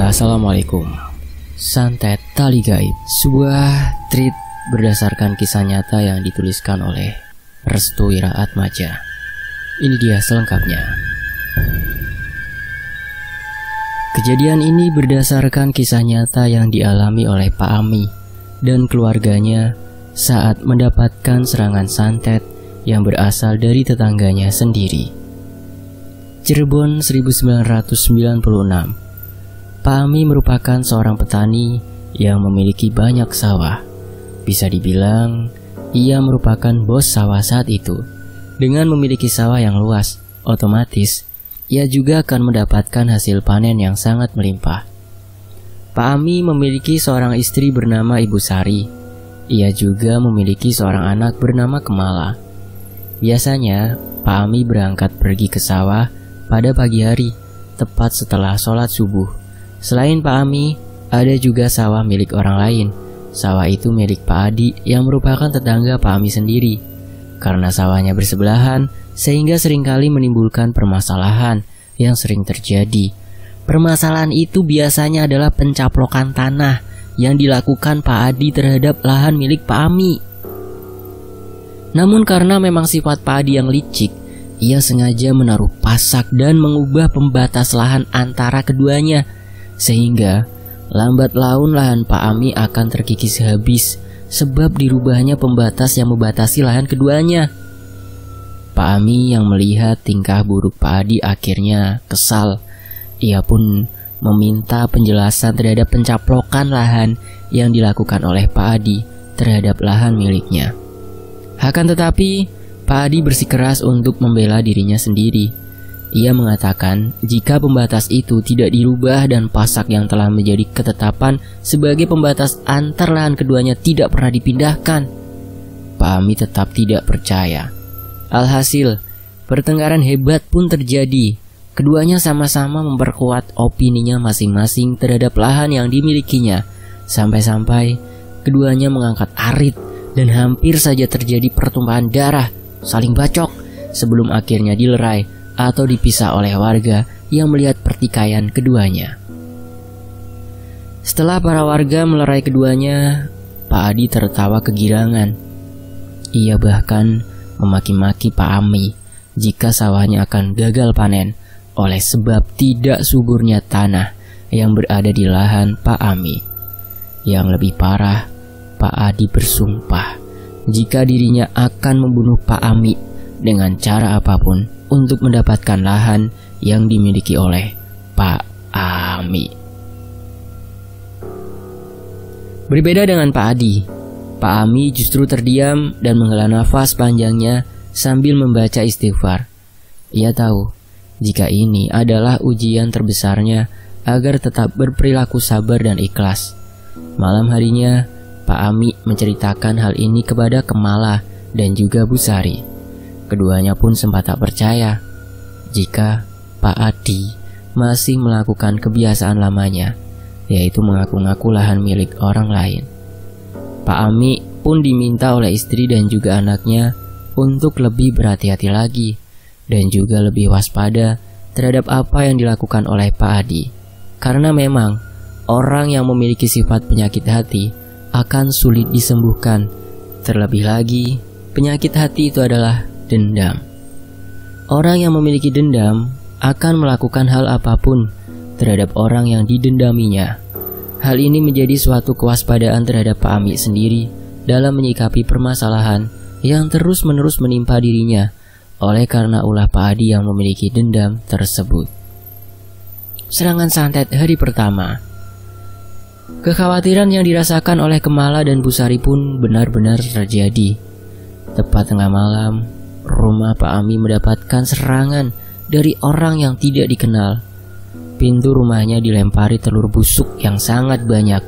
Assalamualaikum. Santet Tali Gaib, sebuah treat berdasarkan kisah nyata yang dituliskan oleh Restu Iraatmaja. Ini dia selengkapnya. Kejadian ini berdasarkan kisah nyata yang dialami oleh Pak Ami dan keluarganya saat mendapatkan serangan santet yang berasal dari tetangganya sendiri. Cirebon 1996. Pak Ami merupakan seorang petani yang memiliki banyak sawah. Bisa dibilang, ia merupakan bos sawah saat itu. Dengan memiliki sawah yang luas, otomatis ia juga akan mendapatkan hasil panen yang sangat melimpah. Pak Ami memiliki seorang istri bernama Ibu Sari. Ia juga memiliki seorang anak bernama Kemala. Biasanya, Pak Ami berangkat pergi ke sawah pada pagi hari, tepat setelah sholat subuh. Selain Pak Ami, ada juga sawah milik orang lain. Sawah itu milik Pak Adi yang merupakan tetangga Pak Ami sendiri. Karena sawahnya bersebelahan, sehingga seringkali menimbulkan permasalahan yang sering terjadi. Permasalahan itu biasanya adalah pencaplokan tanah yang dilakukan Pak Adi terhadap lahan milik Pak Ami. Namun karena memang sifat Pak Adi yang licik, ia sengaja menaruh pasak dan mengubah pembatas lahan antara keduanya, sehingga lambat laun lahan Pak Ami akan terkikis habis sebab dirubahnya pembatas yang membatasi lahan keduanya. Pak Ami yang melihat tingkah buruk Pak Adi akhirnya kesal. Ia pun meminta penjelasan terhadap pencaplokan lahan yang dilakukan oleh Pak Adi terhadap lahan miliknya. Akan tetapi, Pak Adi bersikeras untuk membela dirinya sendiri. Ia mengatakan jika pembatas itu tidak dirubah dan pasak yang telah menjadi ketetapan sebagai pembatas antar lahan keduanya tidak pernah dipindahkan. Pak Ami tetap tidak percaya. Alhasil, pertengkaran hebat pun terjadi. Keduanya sama-sama memperkuat opininya masing-masing terhadap lahan yang dimilikinya. Sampai-sampai keduanya mengangkat arit dan hampir saja terjadi pertumpahan darah, saling bacok, sebelum akhirnya dilerai atau dipisah oleh warga yang melihat pertikaian keduanya. Setelah para warga melerai keduanya, Pak Adi tertawa kegirangan. Ia bahkan memaki-maki Pak Ami jika sawahnya akan gagal panen oleh sebab tidak suburnya tanah yang berada di lahan Pak Ami. Yang lebih parah, Pak Adi bersumpah jika dirinya akan membunuh Pak Ami dengan cara apapun untuk mendapatkan lahan yang dimiliki oleh Pak Ami. Berbeda dengan Pak Adi, Pak Ami justru terdiam dan menghela nafas panjangnya sambil membaca istighfar. Ia tahu jika ini adalah ujian terbesarnya agar tetap berperilaku sabar dan ikhlas. Malam harinya, Pak Ami menceritakan hal ini kepada Kemala dan juga Bu Sari. Keduanya pun sempat tak percaya jika Pak Adi masih melakukan kebiasaan lamanya, yaitu mengaku-ngaku lahan milik orang lain. Pak Ami pun diminta oleh istri dan juga anaknya untuk lebih berhati-hati lagi dan juga lebih waspada terhadap apa yang dilakukan oleh Pak Adi. Karena memang orang yang memiliki sifat penyakit hati akan sulit disembuhkan. Terlebih lagi, penyakit hati itu adalah dendam. Orang yang memiliki dendam akan melakukan hal apapun terhadap orang yang didendaminya. Hal ini menjadi suatu kewaspadaan terhadap Pak Ami sendiri dalam menyikapi permasalahan yang terus-menerus menimpa dirinya oleh karena ulah Pak Adi yang memiliki dendam tersebut. Serangan santet hari pertama. Kekhawatiran yang dirasakan oleh Kemala dan Bu Sari pun benar-benar terjadi. Tepat tengah malam, rumah Pak Ami mendapatkan serangan dari orang yang tidak dikenal. Pintu rumahnya dilempari telur busuk yang sangat banyak.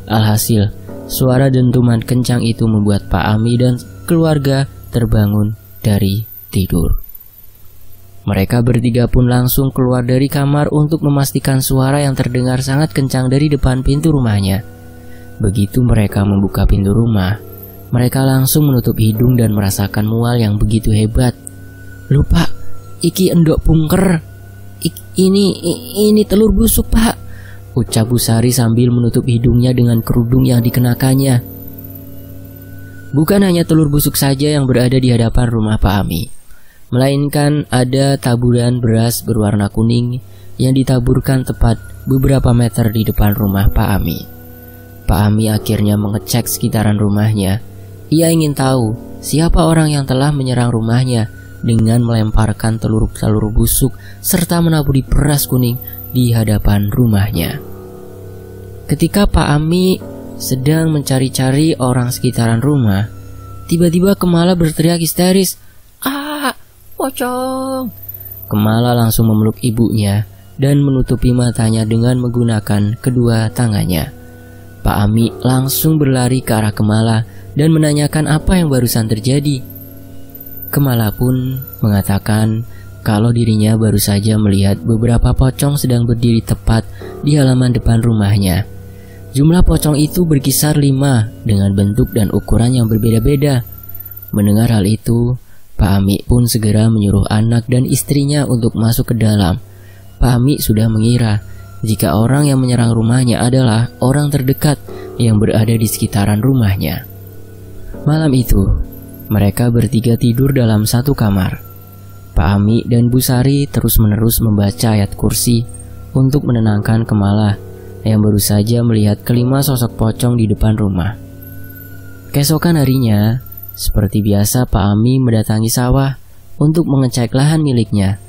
Alhasil, suara dentuman kencang itu membuat Pak Ami dan keluarga terbangun dari tidur. Mereka bertiga pun langsung keluar dari kamar untuk memastikan suara yang terdengar sangat kencang dari depan pintu rumahnya. Begitu mereka membuka pintu rumah, mereka langsung menutup hidung dan merasakan mual yang begitu hebat. "Loh Pak, iki endok pungker. Ini telur busuk Pak. ucap Busari sambil menutup hidungnya dengan kerudung yang dikenakannya. Bukan hanya telur busuk saja yang berada di hadapan rumah Pak Ami, melainkan ada taburan beras berwarna kuning yang ditaburkan tepat beberapa meter di depan rumah Pak Ami. Pak Ami akhirnya mengecek sekitaran rumahnya. Ia ingin tahu siapa orang yang telah menyerang rumahnya dengan melemparkan telur busuk serta menaburi beras kuning di hadapan rumahnya. Ketika Pak Ami sedang mencari-cari orang sekitaran rumah, tiba-tiba Kemala berteriak histeris, "Ah, pocong!" Kemala langsung memeluk ibunya dan menutupi matanya dengan menggunakan kedua tangannya. Pak Ami langsung berlari ke arah Kemala dan menanyakan apa yang barusan terjadi. Kemala pun mengatakan kalau dirinya baru saja melihat beberapa pocong sedang berdiri tepat di halaman depan rumahnya. Jumlah pocong itu berkisar 5 dengan bentuk dan ukuran yang berbeda-beda. Mendengar hal itu, Pak Ami pun segera menyuruh anak dan istrinya untuk masuk ke dalam. Pak Ami sudah mengira jika orang yang menyerang rumahnya adalah orang terdekat yang berada di sekitaran rumahnya. Malam itu, mereka bertiga tidur dalam satu kamar. Pak Ami dan Busari terus-menerus membaca ayat kursi untuk menenangkan Kemala yang baru saja melihat kelima sosok pocong di depan rumah. Keesokan harinya, seperti biasa Pak Ami mendatangi sawah untuk mengecek lahan miliknya.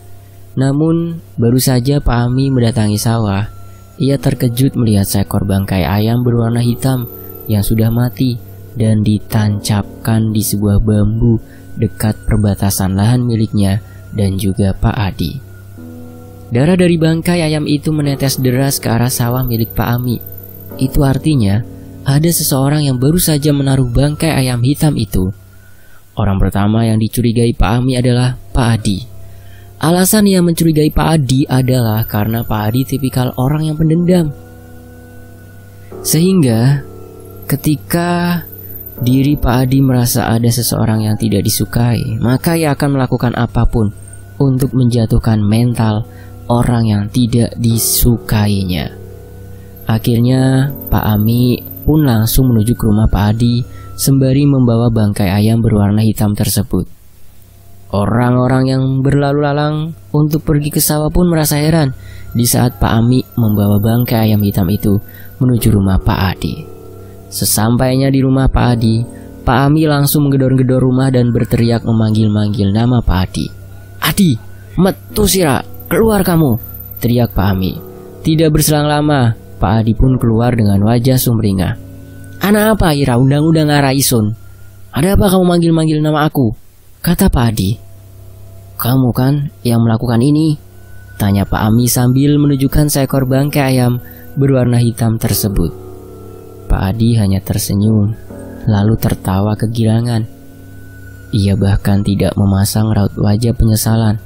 Namun, baru saja Pak Ami mendatangi sawah, ia terkejut melihat seekor bangkai ayam berwarna hitam yang sudah mati dan ditancapkan di sebuah bambu dekat perbatasan lahan miliknya dan juga Pak Adi. Darah dari bangkai ayam itu menetes deras ke arah sawah milik Pak Ami. Itu artinya ada seseorang yang baru saja menaruh bangkai ayam hitam itu. Orang pertama yang dicurigai Pak Ami adalah Pak Adi. Alasan ia mencurigai Pak Adi adalah karena Pak Adi tipikal orang yang pendendam. Sehingga ketika diri Pak Adi merasa ada seseorang yang tidak disukai, maka ia akan melakukan apapun untuk menjatuhkan mental orang yang tidak disukainya. Akhirnya Pak Ami pun langsung menuju ke rumah Pak Adi sembari membawa bangkai ayam berwarna hitam tersebut. Orang-orang yang berlalu lalang untuk pergi ke sawah pun merasa heran di saat Pak Ami membawa bangkai ayam hitam itu menuju rumah Pak Adi. Sesampainya di rumah Pak Adi, Pak Ami langsung menggedor-gedor rumah dan berteriak memanggil-manggil nama Pak Adi. "Adi, metu sira, keluar kamu!" teriak Pak Ami. Tidak berselang lama, Pak Adi pun keluar dengan wajah sumringah. "Anak apa ira undang-undang araisun? Ada apa kamu manggil-manggil nama aku?" kata Pak Adi. "Kamu kan yang melakukan ini?" tanya Pak Ami sambil menunjukkan seekor bangkai ayam berwarna hitam tersebut. Pak Adi hanya tersenyum, lalu tertawa kegirangan. Ia bahkan tidak memasang raut wajah penyesalan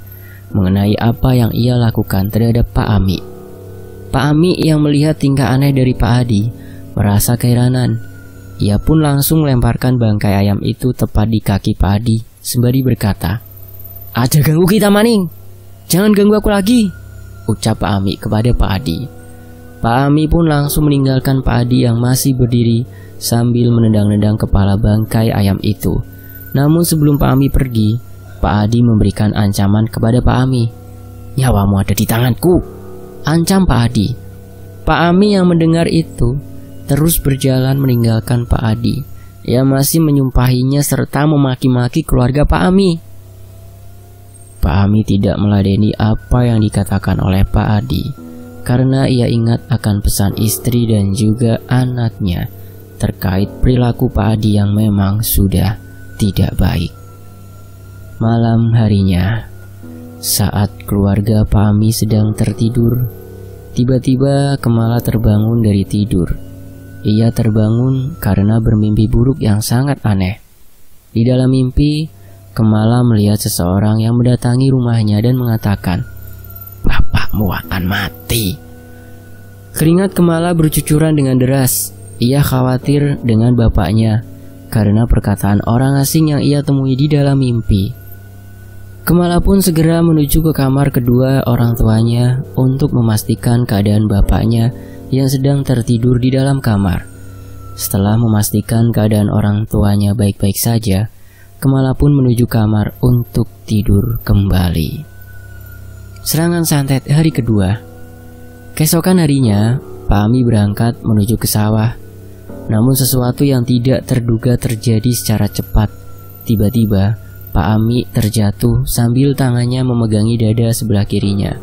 mengenai apa yang ia lakukan terhadap Pak Ami. Pak Ami yang melihat tingkah aneh dari Pak Adi merasa keheranan. Ia pun langsung melemparkan bangkai ayam itu tepat di kaki Pak Adi sembari berkata, "Aja ganggu kita maning, jangan ganggu aku lagi," ucap Pak Ami kepada Pak Adi. Pak Ami pun langsung meninggalkan Pak Adi yang masih berdiri sambil menendang-nendang kepala bangkai ayam itu. Namun sebelum Pak Ami pergi, Pak Adi memberikan ancaman kepada Pak Ami. "Nyawamu ada di tanganku," ancam Pak Adi. Pak Ami yang mendengar itu terus berjalan meninggalkan Pak Adi. Ia masih menyumpahinya serta memaki-maki keluarga Pak Ami. Pak Ami tidak meladeni apa yang dikatakan oleh Pak Adi, karena ia ingat akan pesan istri dan juga anaknya terkait perilaku Pak Adi yang memang sudah tidak baik. Malam harinya, saat keluarga Pak Ami sedang tertidur, tiba-tiba Kemala terbangun dari tidur. Ia terbangun karena bermimpi buruk yang sangat aneh. Di dalam mimpi, Kemala melihat seseorang yang mendatangi rumahnya dan mengatakan, "Bapakmu akan mati." Keringat Kemala bercucuran dengan deras. Ia khawatir dengan bapaknya karena perkataan orang asing yang ia temui di dalam mimpi. Kemala pun segera menuju ke kamar kedua orang tuanya untuk memastikan keadaan bapaknya yang sedang tertidur di dalam kamar. Setelah memastikan keadaan orang tuanya baik-baik saja, Kemala pun menuju kamar untuk tidur kembali. Serangan santet hari kedua. Keesokan harinya, Pak Ami berangkat menuju ke sawah. Namun sesuatu yang tidak terduga terjadi secara cepat. Tiba-tiba, Pak Ami terjatuh sambil tangannya memegangi dada sebelah kirinya.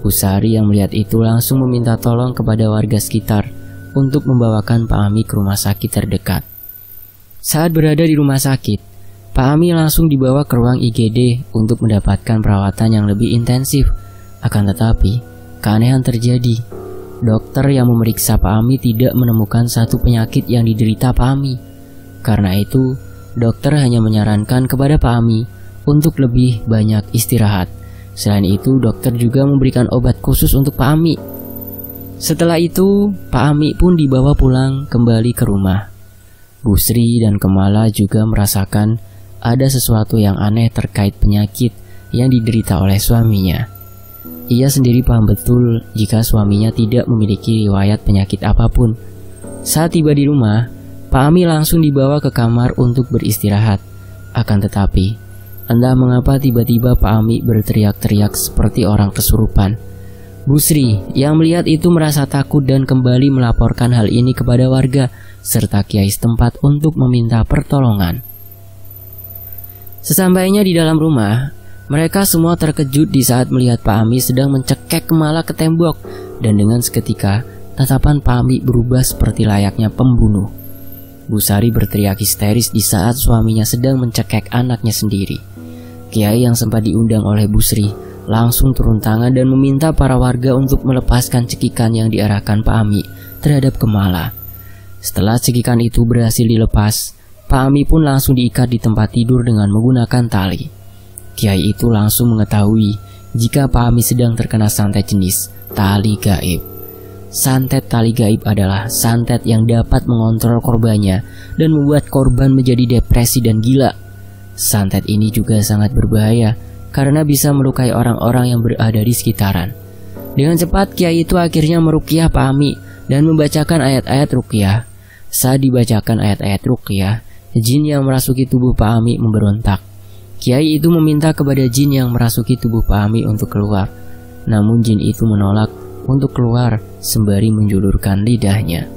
Bu Sari yang melihat itu langsung meminta tolong kepada warga sekitar untuk membawakan Pak Ami ke rumah sakit terdekat. Saat berada di rumah sakit, Pak Ami langsung dibawa ke ruang IGD untuk mendapatkan perawatan yang lebih intensif. Akan tetapi, keanehan terjadi. Dokter yang memeriksa Pak Ami tidak menemukan satu penyakit yang diderita Pak Ami. Karena itu, dokter hanya menyarankan kepada Pak Ami untuk lebih banyak istirahat. Selain itu, dokter juga memberikan obat khusus untuk Pak Ami. Setelah itu, Pak Ami pun dibawa pulang kembali ke rumah. Bu Sri dan Kemala juga merasakan ada sesuatu yang aneh terkait penyakit yang diderita oleh suaminya. Ia sendiri paham betul jika suaminya tidak memiliki riwayat penyakit apapun. Saat tiba di rumah, Pak Ami langsung dibawa ke kamar untuk beristirahat. Akan tetapi, entah mengapa tiba-tiba Pak Ami berteriak-teriak seperti orang kesurupan. Bu Sri yang melihat itu merasa takut dan kembali melaporkan hal ini kepada warga serta kiai setempat untuk meminta pertolongan. Sesampainya di dalam rumah, mereka semua terkejut di saat melihat Pak Ami sedang mencekek Kemala ke tembok, dan dengan seketika tatapan Pak Ami berubah seperti layaknya pembunuh. Bu Sari berteriak histeris di saat suaminya sedang mencekek anaknya sendiri. Kiai yang sempat diundang oleh Bu Sri langsung turun tangan dan meminta para warga untuk melepaskan cekikan yang diarahkan Pak Ami terhadap Kemala. Setelah cekikan itu berhasil dilepas, Pak Ami pun langsung diikat di tempat tidur dengan menggunakan tali. Kiai itu langsung mengetahui jika Pak Ami sedang terkena santet jenis tali gaib. Santet tali gaib adalah santet yang dapat mengontrol korbannya dan membuat korban menjadi depresi dan gila. Santet ini juga sangat berbahaya karena bisa melukai orang-orang yang berada di sekitaran. Dengan cepat kiai itu akhirnya meruqyah Pak Ami dan membacakan ayat-ayat ruqyah. Saat dibacakan ayat-ayat ruqyah, jin yang merasuki tubuh Pak Ami memberontak. Kiai itu meminta kepada jin yang merasuki tubuh Pak Ami untuk keluar. Namun jin itu menolak untuk keluar sembari menjulurkan lidahnya.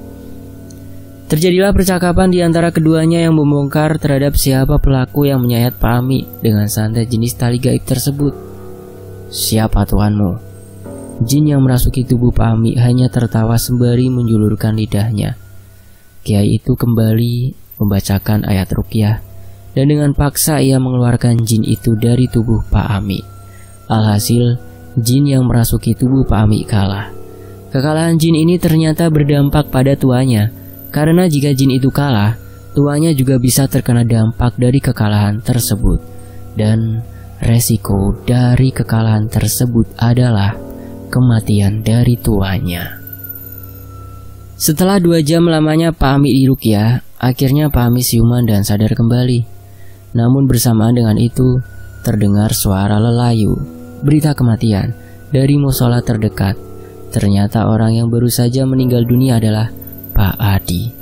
Terjadilah percakapan di antara keduanya yang membongkar terhadap siapa pelaku yang menyayat Pak Ami dengan santet jenis tali gaib tersebut. "Siapa tuanmu?" Jin yang merasuki tubuh Pak Ami hanya tertawa sembari menjulurkan lidahnya. Kiai itu kembali membacakan ayat ruqyah, dan dengan paksa ia mengeluarkan jin itu dari tubuh Pak Ami. Alhasil, jin yang merasuki tubuh Pak Ami kalah. Kekalahan jin ini ternyata berdampak pada tuanya, karena jika jin itu kalah, tuanya juga bisa terkena dampak dari kekalahan tersebut. Dan resiko dari kekalahan tersebut adalah kematian dari tuanya. Setelah 2 jam lamanya Pak Ami diruqyah, akhirnya Pak Ami siuman dan sadar kembali. Namun bersamaan dengan itu, terdengar suara lelayu, berita kematian, dari musola terdekat. Ternyata orang yang baru saja meninggal dunia adalah Pak Adi.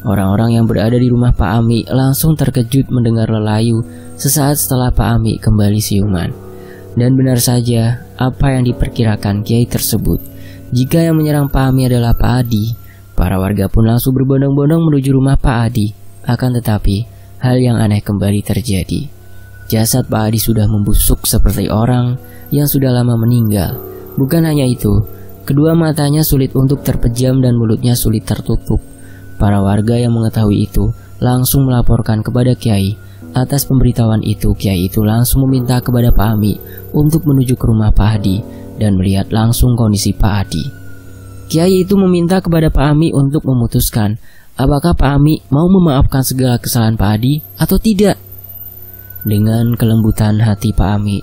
Orang-orang yang berada di rumah Pak Ami langsung terkejut mendengar lelayu sesaat setelah Pak Ami kembali siuman. Dan benar saja apa yang diperkirakan kiai tersebut. Jika yang menyerang Pak Ami adalah Pak Adi, para warga pun langsung berbondong-bondong menuju rumah Pak Adi. Akan tetapi, hal yang aneh kembali terjadi. Jasad Pak Adi sudah membusuk seperti orang yang sudah lama meninggal. Bukan hanya itu, kedua matanya sulit untuk terpejam dan mulutnya sulit tertutup. Para warga yang mengetahui itu langsung melaporkan kepada kiai. Atas pemberitahuan itu, kiai itu langsung meminta kepada Pak Ami untuk menuju ke rumah Pak Adi dan melihat langsung kondisi Pak Adi. Kiai itu meminta kepada Pak Ami untuk memutuskan apakah Pak Ami mau memaafkan segala kesalahan Pak Adi atau tidak. Dengan kelembutan hati Pak Ami,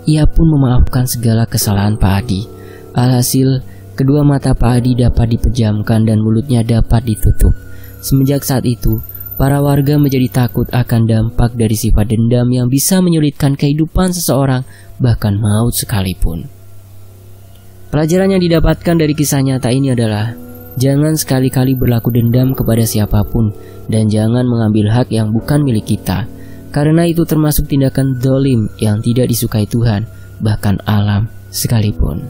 ia pun memaafkan segala kesalahan Pak Adi. Alhasil, kedua mata Pak Adi dapat dipejamkan dan mulutnya dapat ditutup. Semenjak saat itu, para warga menjadi takut akan dampak dari sifat dendam yang bisa menyulitkan kehidupan seseorang, bahkan maut sekalipun. Pelajaran yang didapatkan dari kisah nyata ini adalah jangan sekali-kali berlaku dendam kepada siapapun dan jangan mengambil hak yang bukan milik kita, karena itu termasuk tindakan zalim yang tidak disukai Tuhan, bahkan alam sekalipun.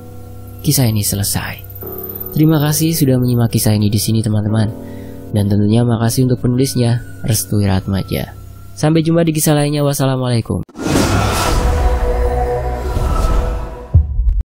Kisah ini selesai. Terima kasih sudah menyimak kisah ini di sini teman-teman. Dan tentunya makasih untuk penulisnya, Restu Wiratmadja. Sampai jumpa di kisah lainnya. Wassalamualaikum.